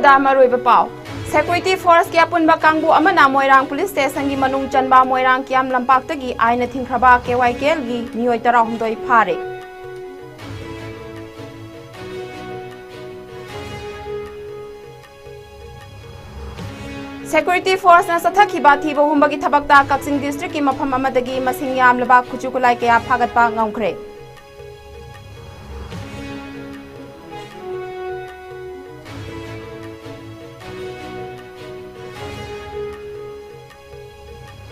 अहमदाबाद मरुइब पाव Security Force की अपुनबा कांगबु अमना Moirang police station की मनुंग चनबा मोइरांग कियाम लंपाक्तगी आइना थिंख्रबा KYKL की मियोय तराहुमदोय फारे Security Force na sathakhiba thiba humbagi thabakta Kaksing District ki mafam amadagi masing yamlaba khuchukulai kaya phagatpa ngongkhre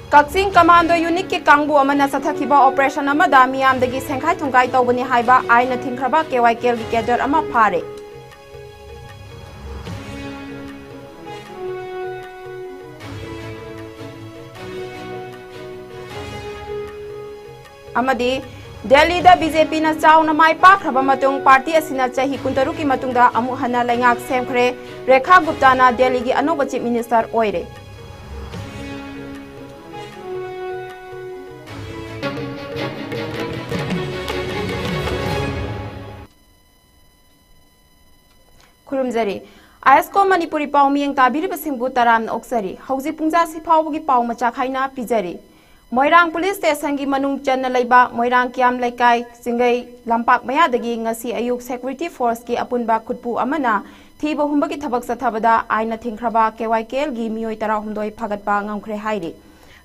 Kaksing Commando Unit ki kangbu amana sathakhiba operation amada miyamdagi sengkhai thungkai tawbani haiba aina thingkhraba KYKL ki cadre ama phare Amadi Delhi da BJP na chauna mai pakraba matung party asina chahi kuntaru ki matungda amu hana laingak semkhre Rekha Gupta na Delhi gi anoba chief minister oire Khurumjari Asko Manipuri pau miyang tabiri basingbu taram oksari hauji pungja si phawgi pau macha khaina pijari Moirang Police Station ki manung channa laiba Moirang Kiam Laikai Singai Lampak Mayadagi ngasi ayuk Security Force ki apunba khutpu amana thiba humba ki thabak sathabada aina thingkhraba KYKL gi miyoy tarahumdoi phagatpa ngamkhre hairi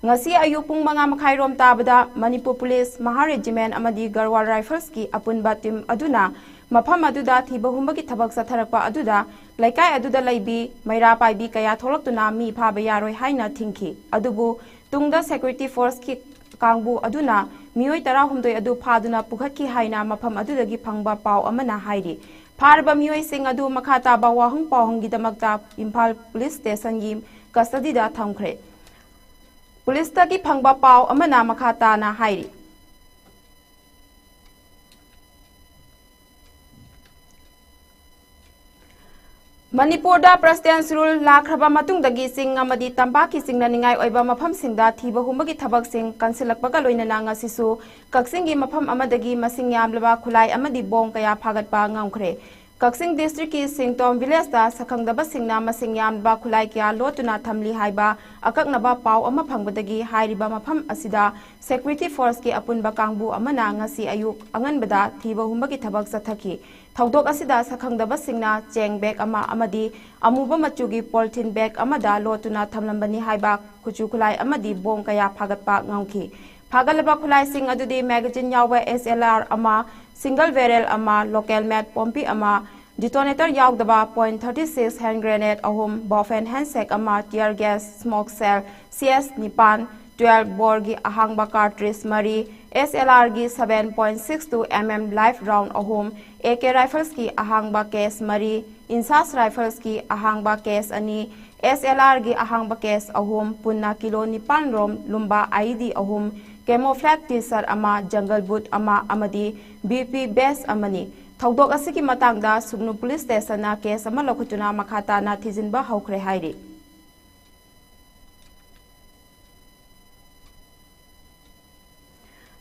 ngasi ayuk pung manga makhai rom tabada Manipur Police Maha-Regiment amadi Garhwal Rifles ki apunba team aduna mafam aduda thiba humba ki thabak satharakpa aduda laikai aduda laibi maira paibi kaya tholaktuna mi phaba yaroi haina thingki adubu Tungda Security Force ki kangbu aduna miyoy tarahumdoi adu phaduna pukhatki haina mafam adudagi phangba pau amana hairi pharba miyoy sing adu makhata ba wahung pawhung gi damakta Imphal Police Station gi custody da thamkhre Police ta ki phangba pau amana makhata na hairi Manipur da President's rule lakraba matungdagi sing amadi tambaki sing naningai oiba mafam singda thiba humbagi thabak sing kansilakpaga loinana ngasisu Kaksingi mafam amadagi masing yamlaba khulai amadi bong kaya phagatpa ngangkhre Kaksing District ki Singtom Village da sakhangdaba singna masing yamlaba khulai kya lotuna thamli haiba akaknaba pau ama phangbadagi hairiba mafam asida Security Force ki apunba kangbu amana ngasi ayuk anganbada thiba humbagi thabak sathaki Thaudok asida sakhangdaba singna cheng bag ama amadi amuba machugi polythene bag amada lotuna thamlambani haiba khuchu khulai amadi bong kaya phagatpa ngangki phagalaba khulai sing adudi magazine yawa SLR ama single barrel ama local mat pompi ama detonator yaudaba .36 hand grenade ahum bofen handsack ama tear gas smoke cell CS Nipan 12 bore gi ahangba cartridge mari SLR gi 7.62 mm live round ahum AK rifles ki ahangba case mari Insas rifles ki ahangba case ani SLR gi ahangba case ahum punna kilo nipan rom lumba ID ahum camouflage t-shirt ama jungle boot ama amadi BP base amani thaudok asiki matangda Sugnu Police Station na case ama lokhutuna makhata na thijinba haukhre hairi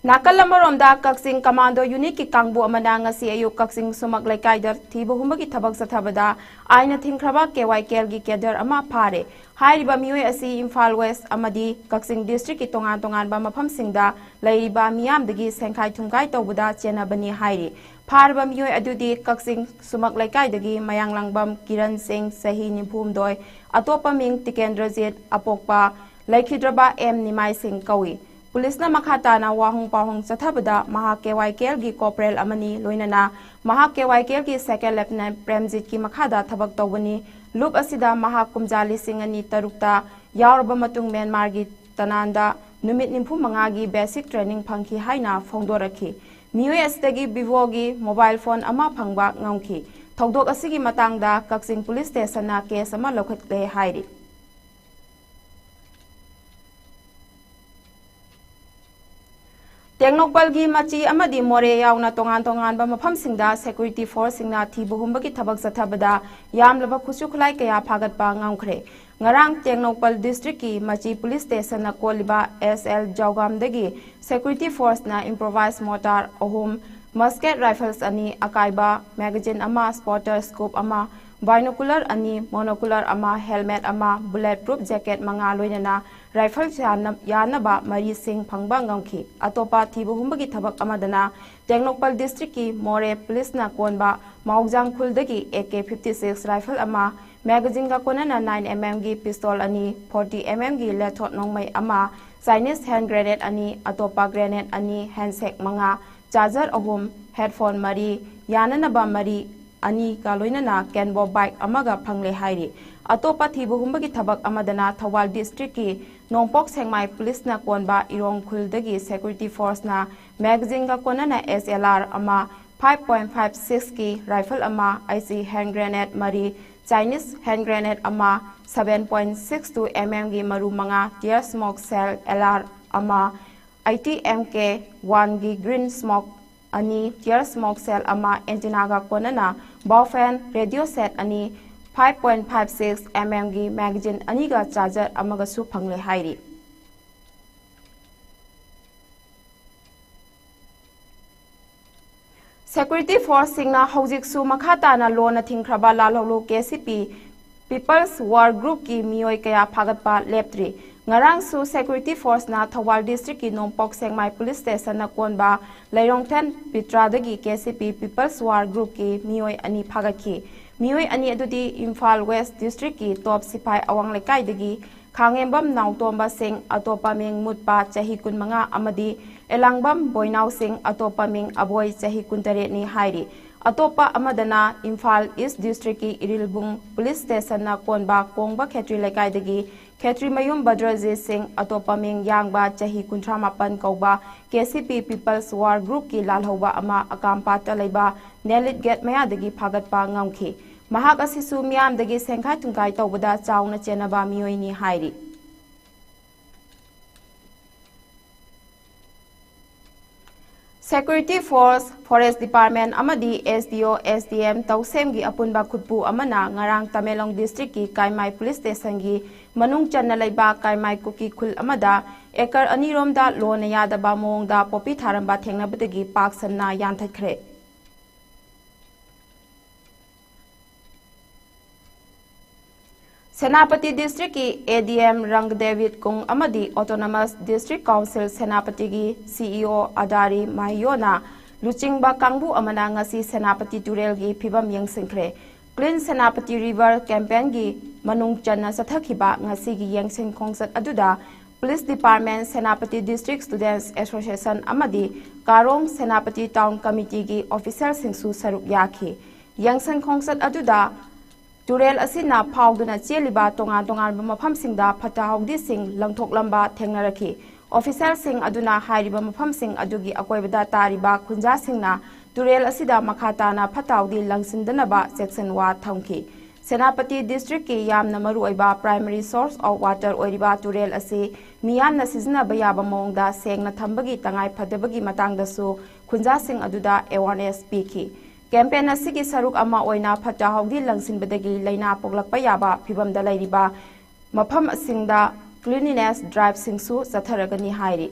Nakal lambaromda Kaksing Commando Unit ki kangbu amana ngasi ayuk Kaksing Sumak Laikai dar thiba humbagi thabak sathabada aina thingkhraba KYKL gi cadre ama phare hairiba miyoy asi Imphal West amadi Kaksing District ki tongan ba mafam singda lairiba miyamdagi sengkhai thungkai tawbuda chenabani hairi pharba miyoy adudi Kaksing Sumak Laikai dagi Mayanglangbam Kiran Singh Sahi Niphumdoi atopa ming Tikendrajit apokpa laikhidraba M Nimai Singh kawi Police na makhata na wahung pahung sathabada Maha KYKL gi corporal amani loinana Maha KYKL gi second lieutenant Premjit ki makhada thabak tawbani loop asida Maha Kumjali Singani tarukta yauraba matung Myanmar gi tananda numit nimpu mangagi basic training phangki haina phongdorakhi miyoy asidagi Vivo gi mobile phone ama phangba ngangki thaudok asigi matangda Kaksing Police Station na case ama lokhatle hairi Tengnokpal gi machi amadi more yauna tongan ba mafam singda Security Force singna thiba humbagi thabak sathabada yamlaba khusu khulai kaya phagatpa ngangkhre ngarang Tengnokpal District ki machi Police Station na koliba SL Jawgam dagi Security Force na improvised mortar ahum musket rifles ani akaiba magazine ama spotter scope ama binocular अनि monocular अमा helmet अमा bullet proof jacket मंगा लोइनना rifle यानबा मरी Singh फंगबा ngamki atopa thibu humbagi thabak amadana Tengnokpal district ki more police na konba Maujang Khuldagi AK-56 rifle ama magazine ga konana 9mm gi pistol ani 40mm gi lethot nongmai ama Chinese hand grenade ani atopa grenade ani handsack manga charger ahum headphone mari yananaba mari ani ka loinana canbo bike amaga phangle hairi atopa thibu humbagi thabak amadana Thawal district ki Nongpok Sengmai police na konba Irong Khuldagi security force na magazine ga konana SLR ama 5.56 ki rifle ama IC hand grenade mari Chinese hand grenade ama 7.62 mm gi maru manga tear smoke cell LR ama ITMK 1 gi green smoke ani tear smoke cell ama antenna ga konana bowfan radio set ani 5.56 mm gi magazine ani ga charger amaga su phangle hairi Security force singna hojik su makhata na lo na thingkraba lalholo KCP People's War Group ki mioi kaya phagatpa leptri ngarang su security force na Thawal district ki Nongpok Sengmai police station na konba Lairongthen Pitradagi KCP People's War Group ki mioi ani phagatki mioi ani adudi Imphal West district ki top sipai awang lekai dagi khangembam nautomba sing atopa ming mutpa chahi kun manga amadi elangbam boinaw sing atopa ming aboy chahi kuntare ni hairi atopa amadana Imphal East district ki Irilbung police station na konba kongba khetri lekai dagi khetri mayum Badraji sing atopa ming yangba chahi kuntra mapan kauba KCP People's War Group ki lalhoba ama akampa talaiba Nelit Gate maya dagi phagatpa ngamki mahak asisu miyam dagi sengkhai tungkai tawbada chawna chenaba mioi ni hairi Security Force, Forest Department amadi SDO SDM tausem gi apunba khutpu amana ngarang Tamelong district ki Kaimai police station gi manung channa laiba Kaimai kuki khul amada ekar anirom da lona yadaba mong da popi tharamba thengnabadagi pak sanna yanthakre Senapati district ki ADM Rang David Kung amadi Autonomous District Council Senapati gi CEO Adari Mahiyona Luchingba Kangbu amana ngasi Senapati Turel gi phibam yengsingkhre Clean Senapati River campaign gi manung channa sathakhiba ngasi gi yengsing khongsat aduda Police Department Senapati District Students Association amadi Karong Senapati Town Committee gi officers singsu saruk yakhi yengsing khongsat aduda Turel asina phawduna cheliba tongan tongan mafam singda phata hawdi sing langthok lamba thengnaraki officer sing aduna hairiba mafam sing adugi akoibada tariba khunja singna Turel asida makhata na phatawdi langsindanaba section wa thamki Senapati district ki yamna maru oiba primary source of water oiriba Turel ase miyamna sizna bayaba mongda sengna thambagi tangai phadabagi matangda su khunja sing aduda awareness piki campaign asigi saruk ama oina phata hawdi langsinbadagi laina poglakpa yaba phibamda lairiba mafam asingda cleanliness drive singsu satharagani hairi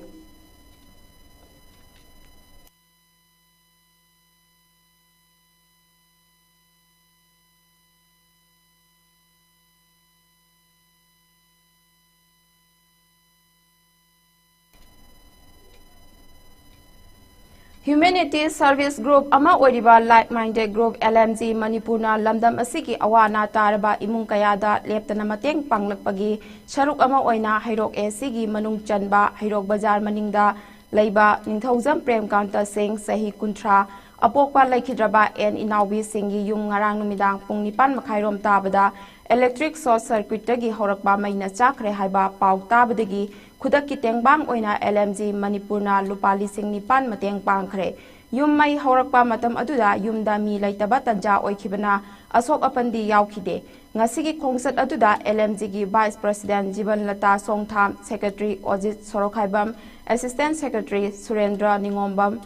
Humanity Service Group ama oiriba like-minded group LMG Manipurna lamdam asigi awana taraba imung kayada leptana mateng panglakpagi sharuk ama oina hairok asigi manung chanba hairok bazar maningda leiba ningthaujam Premkanta Singh sahi kuntra apokpa laikhidraba en inawbi singgi yung ngarang numidang pung 9 makhairom tabada electric short circuit tagi horakba maina chakre haiba pau tabadagi Kudak ki tengbang oina LMG Manipurna lupali sing 9 mateng pangkhre yum mai horakpa matam aduda yumda mi laitaba tanja oikhibana asok apandi yaukhide ngasigi khongsat aduda LMG gi Vice President Jiban Lata Songtham Secretary Ojit Sorokhaibam Assistant Secretary Surendra Ningombam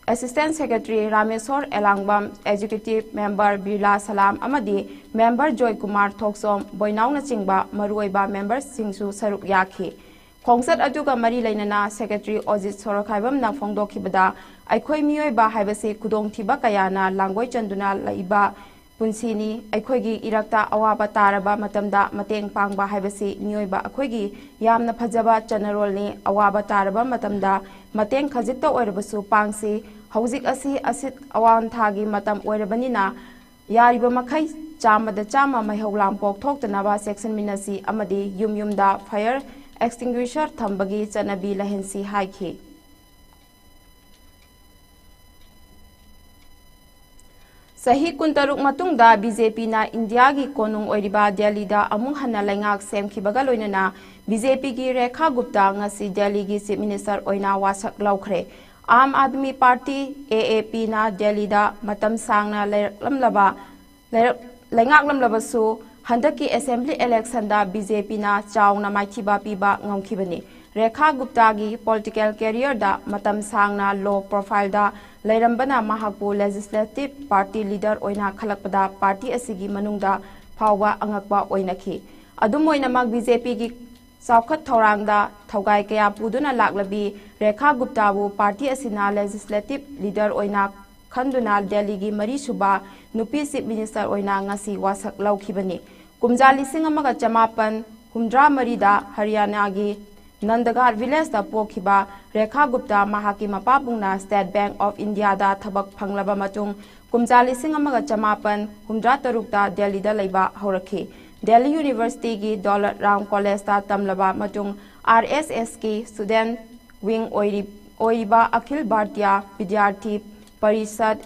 Assistant Secretary Rameswar Elangbam Executive Member Birla Salam amadi Member Joy Kumar Thoksom Boinauna chingba maruoiba members singsu saruk yakhi Khongsat aduga mari lainana Secretary Ojit Sorokhaibam na phongdokhibada aikhoi mioi ba haibase kudong thiba kayana langoi chanduna laiba पुंसीनी अखोगी इरक्ता अवाबा तारबा मतमदा मतेंग पांगबा हाइबसी मियोइबा अखोगी यामना फजबा चनरोलनी अवाबा तारबा मतमदा मतेंग खजिक्ता ओइरबसु पांगसी हौजिक असी असित अवान थागी मतम ओइरबनिना यारिबा मखै चामदा Chama मैहौलाम पोकथोक्तनबा section मिनसी अमदी युमयुमदा fire extinguisher थंबगी चनबी लहेंसी हाइखी। सही कुंतरुक मतुंगदा BJP ना India की कोनुंग ओइरिबा दिल्ली दा अमुंग हन्ना लैंगाक सेमखिबगा लोइनना BJP की Rekha Gupta ngasi Delhi की chief minister ओइना वासक लौखरे। आम आदमी पार्टी AAP ना दिल्ली दा मतम सांगना लैंगाकलमलबसु हंदकी असेंबली इलेक्शन दा बीजेपी ना चाउना माइथिबा पीबा ngomkhibani। रेखा गुप्ता की पॉलिटिकल कैरियर दा मतम सांगना लो प्रोफाइल दा लैरंबना महाकपु लेजिस्लेटिव पार्टी लीडर ओइना खलकपदा पार्टी असिगी मनुंगदा फावबा अंगकबा ओइनखी। अदुम ओइनमक बीजेपी की साउखत थौरांगदा थौगाई कया पुदुना लाक्लबी रेखा गुप्ताबु पार्टी असिना लेजिस्लेटिव लीडर ओइना खंदुना दिल्ली की मरीसुबा नुपी चीफ मिनिस्टर ओइना ngasi वासक लौखिबनी। कुमजा 1953 दा हरियाणा की नंदगार विलेज दा पोखिबा रेखा गुप्ता महाकी मपापुंगना स्टेट बैंक ऑफ इंडिया दा थबक फंगलबा मतुंग कुमजा 1953 दा दिल्ली दा लैबा हौरखी। दिल्ली यूनिवर्सिटी की दौलत राम कॉलेज दा तमलबा मतुंग RSS की स्टूडेंट विंग ओइरिबा अखिल भारतीय विद्यार्थी परिषद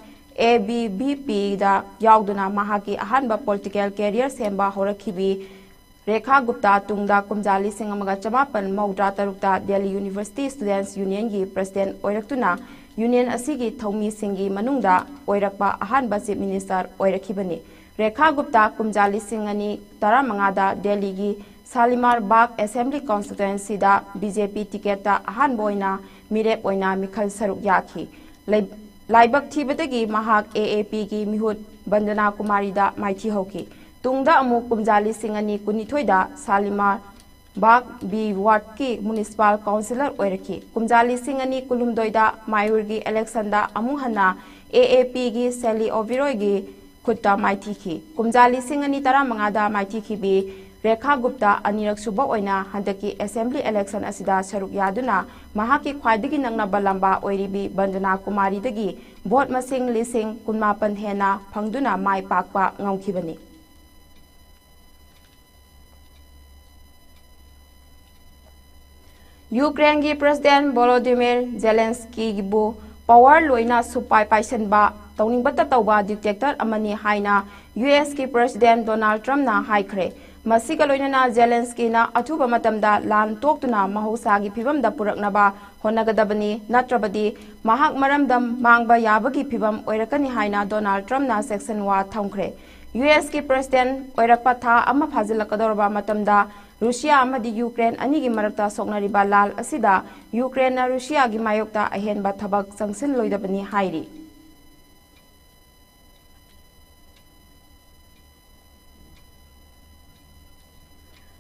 ABVP दा याउदुना महाकी अहानबा पॉलिटिकल कैरियर सेंबा हौरखीबी रेखा गुप्ता तुंगदा कुमजा 1953 दा दिल्ली यूनिवर्सिटी स्टूडेंट्स यूनियन की president ओइरक्तुना union असिगी थौमी सिंगी मनुंगदा ओइरक्पा अहानबा chief minister ओइरखिबनी। Rekha Gupta कुमजा 2015 दा दिल्ली की शालीमार बाग असेंबली कॉन्स्टिट्यूएंसी दा बीजेपी टिकेट दा अहानबा ओइना मिरेप ओइना मिखल सरुक याखी। लाइबक थीबदगी महाक AAP की मिहुत बंदना कुमारी दा माइथी होकी। तुंगदा अमु कुमजा 2019 दा शालीमार बाग बी वार्ड की म्युनिसिपल काउंसिलर ओइरखी। कुमजा 2019 दा मायूर की इलेक्शन दा अमु हन्ना AAP की सेली ओबिरोय की खुट्टा माइथीखी। कुमजा 2015 दा माइथीखी भी रेखा गुप्ता अनिरक सुबा ओइना हंदकी असेंबली इलेक्शन असिदा सरुक यादुना महाकी ख्वाइदगी नंगनबा लंबा ओइरिबी बंदना कुमारी दगी वोट मसिंग 19 हेना फंगदुना माई पाकपा ngomkhibani। यूक्रेन की प्रेसिडेंट वोलोदिमिर जेलेंस्की की पावर लोइना सुपाई पाइसनबा तौनिंगबता तौबा डिक्टेटर अमनी हाइना US की प्रेसिडेंट डोनाल्ड ट्रम्प ना हाइखरे। मसीगा लोइना जेलेंस्की ना अथुबा मतमदा लान तोक्तुना महौसागी फिबमदा पुरकनबा होनगदबनी नत्रबदी महाक मरमदम मांगबा याबगी फिबम ओइरकनी हाइना डोनाल्ड ट्रम्प ना सेक्शन वा थमखरे। US की प्रेसिडेंट ओइरकपा था अमा फाजिलकदोरबा मतमदा रूसिया अमदी यूक्रेन अनी की मरकता सोकनरिबा लाल असिदा यूक्रेन ना रूसिया की मायोक्ता अहेनबा थबक संगसिन लोइदबनी हाइरी।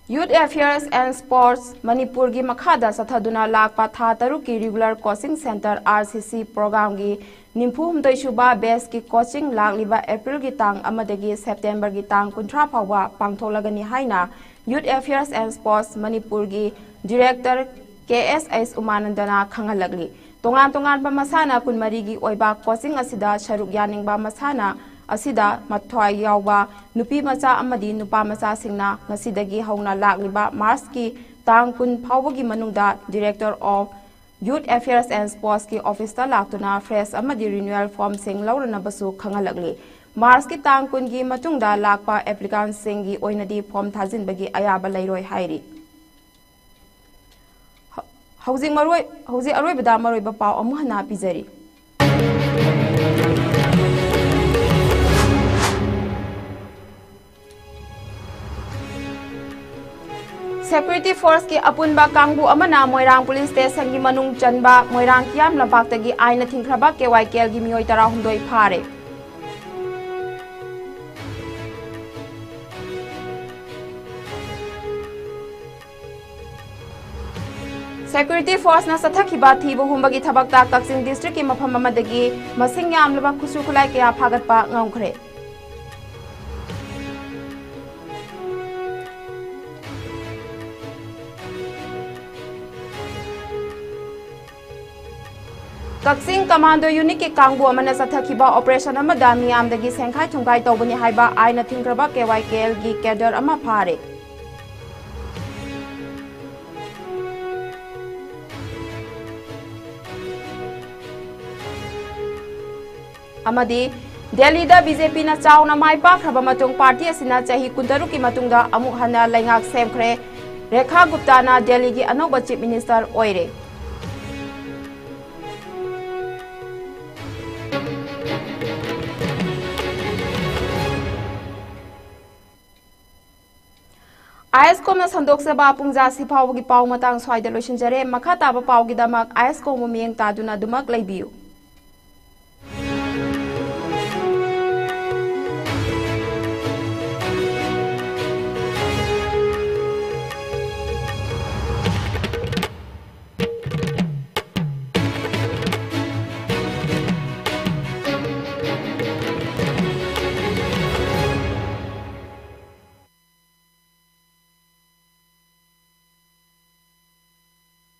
Youth affairs and sports Manipur की मखादा सथादुना लाकपा था तरुक की regular coaching centre RCC programme की 94 बेस की कोचिंग लाकलिबा अप्रैल की तांग अमदगी सेप्टेम्बर की तांग 30 फावबा पांगथोलगनी हाइना youth affairs and sports Manipur की डायरेक्टर KSH उमानंदना खंगलगली। तोंगान तोंगान मसाना कुनमरी की ओइबा कोचिंग असिदा सरुक यानिंगबा मसाना असिदा मथ्वाई यावबा नुपी मचा अमदी नुपा मचा सिंगना ngasiदगी हौना लाकलिबा मार्च की तांग 10 फावबगी मनुंगदा director of youth affairs and sports की ऑफिस ता लाक्तुना फ्रेश अमदी रिन्यूअल फॉर्म सिंग लौरनबसु खंगलगली। मार्च की तांग 10 की मतुंगदा लाकपा एप्लीकेंट सिंगी ओइनदी फॉर्म थाजिनबगी अयाबा लैरोय हाइरी। हौजी अरोइबदा मरोइबा पाव अमुहना पिजरी। सिक्योरिटी फोर्स की अपुनबा कांगबु अमना मोइरांग पुलिस स्टेशन की मनुंग चनबा मोइरांग कियाम लंपाक्तगी आइना थिंख्रबा KYKL की मियोय 12 फारे। सिक्योरिटी फोर्स ना सथखिबा थीबु हुंबगी थबकता कक्सिंग डिस्ट्रिक्ट की मफम अमदगी मसिंग यामलबा खुसु खुलाई कया फागतपा ngomkhरे। कक्सिंग कमांडो यूनिट के कांगबो अमना सथखिबा ऑपरेशन अमदा मियामदगी सेंखाई थुंगाई तौबनी हाइबा आइना थिंग्रबा KYKL गी कैडर अमा फारे अमदी दिल्ली दा BJP ना चाउना माई पाखरबा मतुंग पार्टी असिना चाही कुंतरु की मतुंग दा अमुक हन्ना लैंगाक सेमख्रे रेखा गुप्ता ना दिल्ली की अनौबा चीफ मिनिस्टर ओइरे ISCOM na sandokzaba pungja siphawgi paw matang swaida loisinjare makha taba pawgi damak ISCOM mumiyeng taduna dumak leibiu